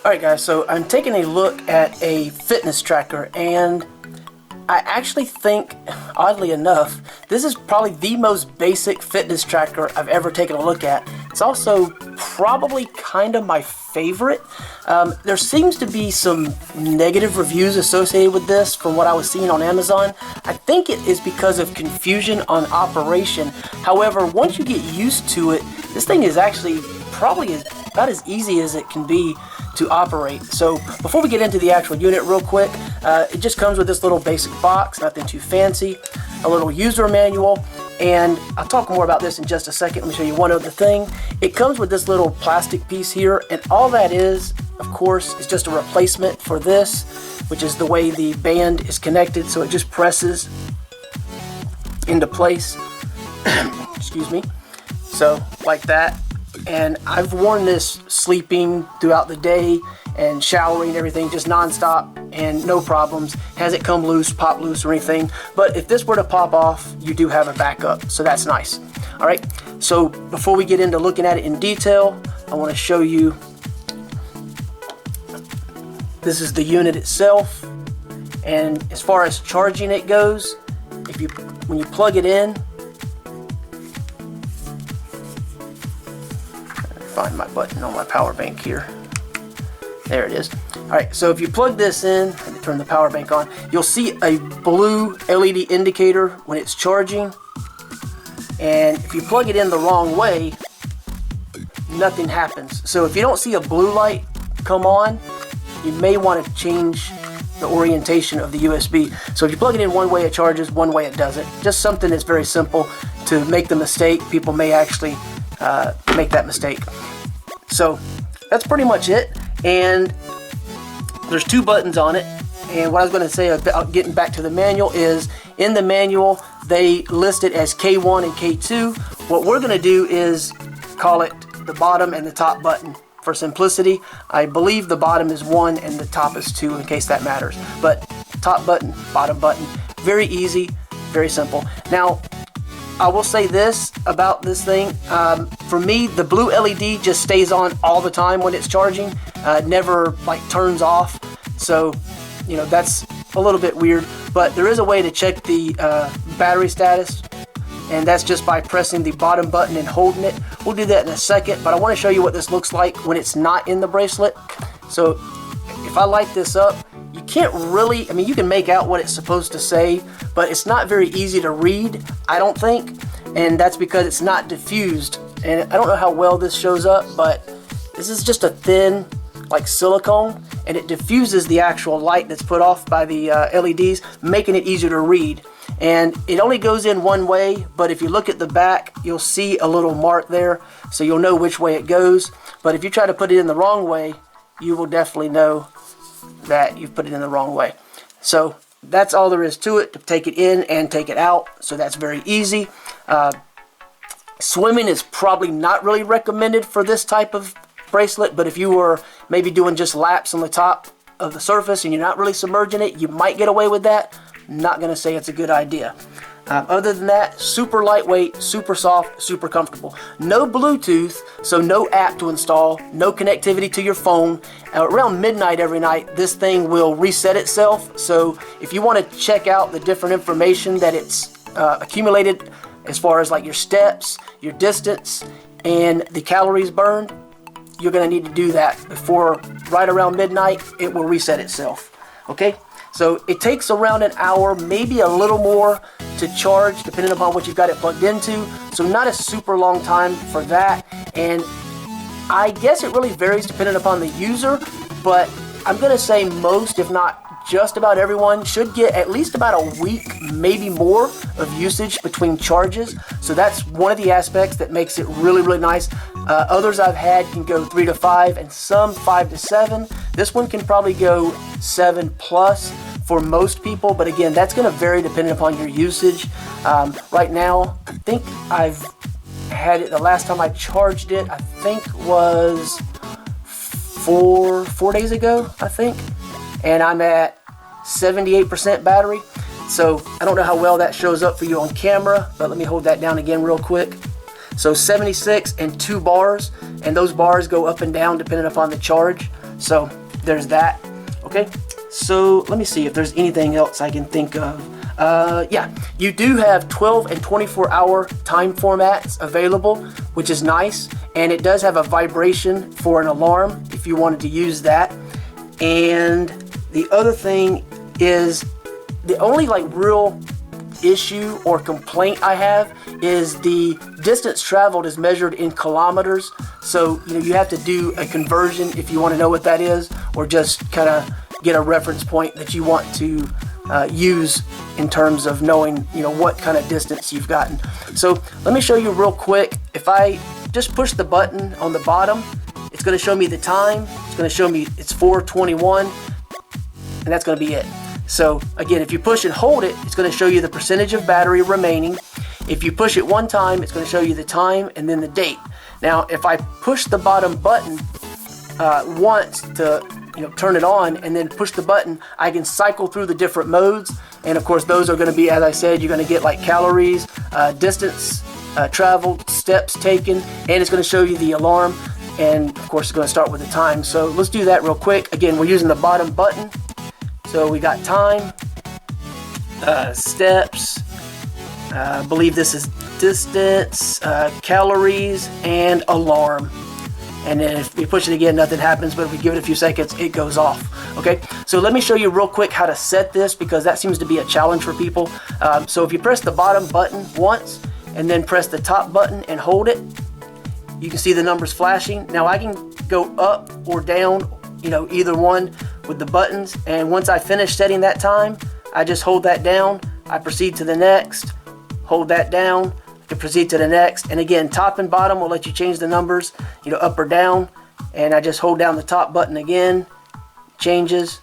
Alright guys, so I'm taking a look at a fitness tracker, and I actually think, oddly enough, this is probably the most basic fitness tracker I've ever taken a look at. It's also probably kind of my favorite. There seems to be some negative reviews associated with this from what I was seeing on Amazon. I think it is because of confusion on operation. However, once you get used to it, this thing is actually probably about as easy as it can be to operate. So before we get into the actual unit real quick, it just comes with this little basic box, nothing too fancy, a little user manual, and I'll talk more about this in just a second. Let me show you one other thing. It comes with this little plastic piece here, and all that is, of course, is just a replacement for this, which is the way the band is connected, so it just presses into place. Excuse me. So like that. And I've worn this sleeping throughout the day and showering and everything, just non-stop and no problems. Hasn't come loose, pop loose or anything. But if this were to pop off, you do have a backup, so that's nice. All right, so before we get into looking at it in detail, I want to show you, this is the unit itself. And as far as charging it goes, when you plug it in, find my button on my power bank here. There it is. Alright, so if you plug this in and turn the power bank on, you'll see a blue LED indicator when it's charging. And if you plug it in the wrong way, nothing happens. So if you don't see a blue light come on, you may want to change the orientation of the USB. So if you plug it in one way, it charges, one way it doesn't. Just something that's very simple to make the mistake. People may actually make that mistake. So that's pretty much it, and there's two buttons on it. And what I was going to say about getting back to the manual is, in the manual they list it as K1 and K2. What we're going to do is call it the bottom and the top button for simplicity. I believe the bottom is 1 and the top is 2, in case that matters. But top button, bottom button, very easy, very simple. Now I will say this about this thing. For me, the blue LED just stays on all the time when it's charging. Never like turns off. So, you know, that's a little bit weird. But there is a way to check the battery status, and that's just by pressing the bottom button and holding it. We'll do that in a second, but I want to show you what this looks like when it's not in the bracelet. So if I light this up, you can't really, I mean, you can make out what it's supposed to say, but it's not very easy to read, I don't think, and that's because it's not diffused. And I don't know how well this shows up, but this is just a thin, like silicone, and it diffuses the actual light that's put off by the LEDs, making it easier to read. And it only goes in one way, but if you look at the back, you'll see a little mark there, so you'll know which way it goes. But if you try to put it in the wrong way, you will definitely know that you've put it in the wrong way. So that's all there is to it, to take it in and take it out. So that's very easy. Swimming is probably not really recommended for this type of bracelet, but if you were maybe doing just laps on the top of the surface and you're not really submerging it, you might get away with that. Not going to say it's a good idea. Other than that, super lightweight, super soft, super comfortable. No Bluetooth, so no app to install, no connectivity to your phone. Around midnight every night, this thing will reset itself. So if you want to check out the different information that it's accumulated, as far as like your steps, your distance, and the calories burned, you're going to need to do that before, right around midnight, it will reset itself. Okay? So it takes around an hour, maybe a little more, to charge, depending upon what you've got it plugged into. So not a super long time for that. And I guess it really varies depending upon the user, but I'm going to say most, if not just about everyone, should get at least about a week, maybe more, of usage between charges. So that's one of the aspects that makes it really, really nice. Others I've had can go 3 to 5 and some 5 to 7. This one can probably go 7 plus for most people, but again, that's going to vary depending upon your usage. Right now, I think I've had it, the last time I charged it, I think was four days ago, I think, and I'm at 78% battery. So I don't know how well that shows up for you on camera, but let me hold that down again real quick. So 76 and 2 bars, and those bars go up and down depending upon the charge. So there's that. Okay, so let me see if there's anything else I can think of. Yeah, you do have 12 and 24-hour time formats available, which is nice, and it does have a vibration for an alarm if you wanted to use that. And the other thing is, the only like real issue or complaint I have is the distance traveled is measured in kilometers. So you have to do a conversion if you want to know what that is, or just kind of get a reference point that you want to use in terms of knowing what kind of distance you've gotten. So let me show you real quick. If I just push the button on the bottom, it's going to show me the time. It's going to show me it's 4:21, and that's going to be it. So again, if you push and hold it, it's going to show you the percentage of battery remaining. If you push it one time, it's going to show you the time and then the date. Now, if I push the bottom button once to turn it on, and then push the button, I can cycle through the different modes. And of course, those are going to be, as I said, you're going to get like calories, distance traveled, steps taken, and it's going to show you the alarm. And of course, it's going to start with the time. So let's do that real quick. Again, we're using the bottom button. So we got time, steps, I believe this is distance, calories, and alarm. And then if we push it again, nothing happens, but if we give it a few seconds, it goes off. Okay, so let me show you real quick how to set this, because that seems to be a challenge for people. So if you press the bottom button once, and then press the top button and hold it, you can see the numbers flashing. Now I can go up or down, either one with the buttons. And once I finish setting that time, I just hold that down. I proceed to the next, hold that down, to proceed to the next. And again, top and bottom will let you change the numbers, up or down. And I just hold down the top button again, changes.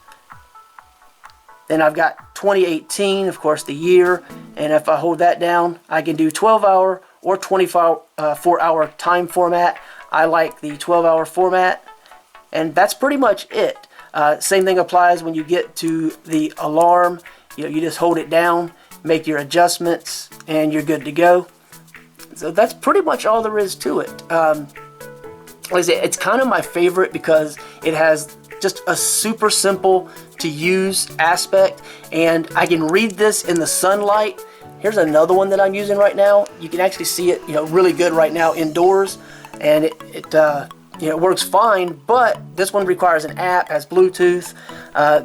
Then I've got 2018, of course, the year. And if I hold that down, I can do 12-hour or 24-hour time format. I like the 12-hour format. And that's pretty much it. Same thing applies when you get to the alarm. You just hold it down, make your adjustments, and you're good to go. So that's pretty much all there is to it. Like I said, it's kind of my favorite because it has just a super simple to use aspect, and I can read this in the sunlight. Here's another one that I'm using right now. You can actually see it, really good right now indoors, and it works fine. But this one requires an app, has Bluetooth.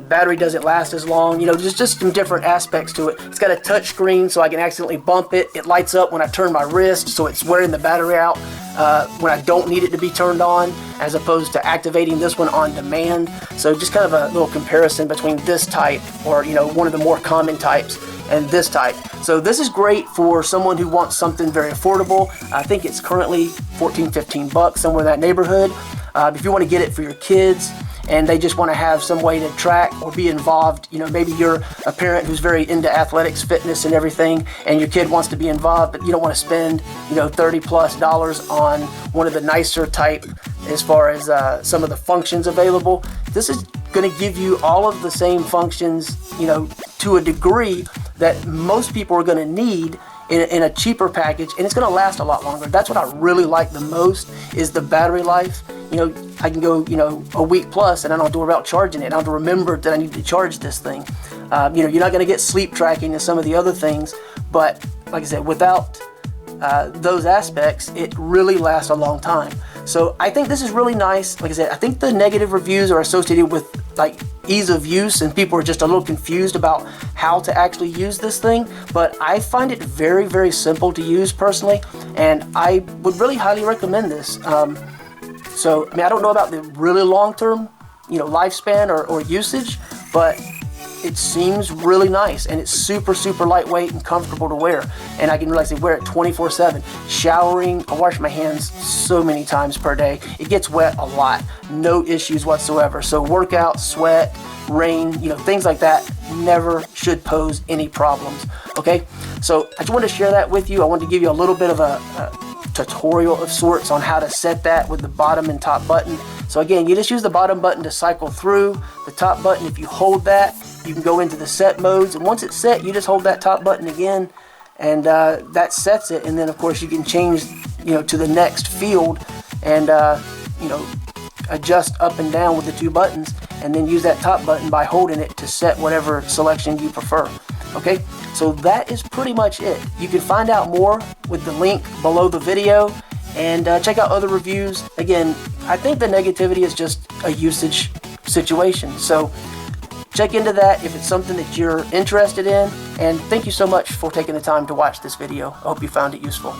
Battery doesn't last as long. There's just some different aspects to it. It's got a touch screen, so I can accidentally bump it. It lights up when I turn my wrist, so it's wearing the battery out when I don't need it to be turned on, as opposed to activating this one on demand. So just kind of a little comparison between this type, or one of the more common types, and this type. So this is great for someone who wants something very affordable. I think it's currently 14, 15 bucks, somewhere in that neighborhood. If you want to get it for your kids and they just want to have some way to track or be involved, maybe you're a parent who's very into athletics, fitness, and everything, and your kid wants to be involved, but you don't want to spend, $30+ on one of the nicer type as far as some of the functions available. This is going to give you all of the same functions, to a degree that most people are going to need in a cheaper package, and it's going to last a lot longer. That's what I really like the most, is the battery life. I can go, a week plus, and I don't have to worry about charging it. I don't have to remember that I need to charge this thing. You're not going to get sleep tracking and some of the other things, but like I said, without those aspects, it really lasts a long time. So I think this is really nice. Like I said, I think the negative reviews are associated with like ease of use, and people are just a little confused about how to actually use this thing. But I find it very, very simple to use personally, and I would really highly recommend this. So I don't know about the really long-term, lifespan or usage, but it seems really nice, and it's super, super lightweight and comfortable to wear. And I can wear it 24/7. Showering, I wash my hands so many times per day. It gets wet a lot, no issues whatsoever. So workout, sweat, rain, things like that never should pose any problems. Okay, so I just wanted to share that with you. I wanted to give you a little bit of a tutorial of sorts on how to set that with the bottom and top button. So again, you just use the bottom button to cycle through. The top button, if you hold that, you can go into the set modes, and once it's set, you just hold that top button again, and that sets it. And then of course you can change to the next field, and adjust up and down with the 2 buttons, and then use that top button by holding it to set whatever selection you prefer. Okay, so that is pretty much it. You can find out more with the link below the video, and check out other reviews. Again, I think the negativity is just a usage situation, so check into that if it's something that you're interested in, and thank you so much for taking the time to watch this video. I hope you found it useful.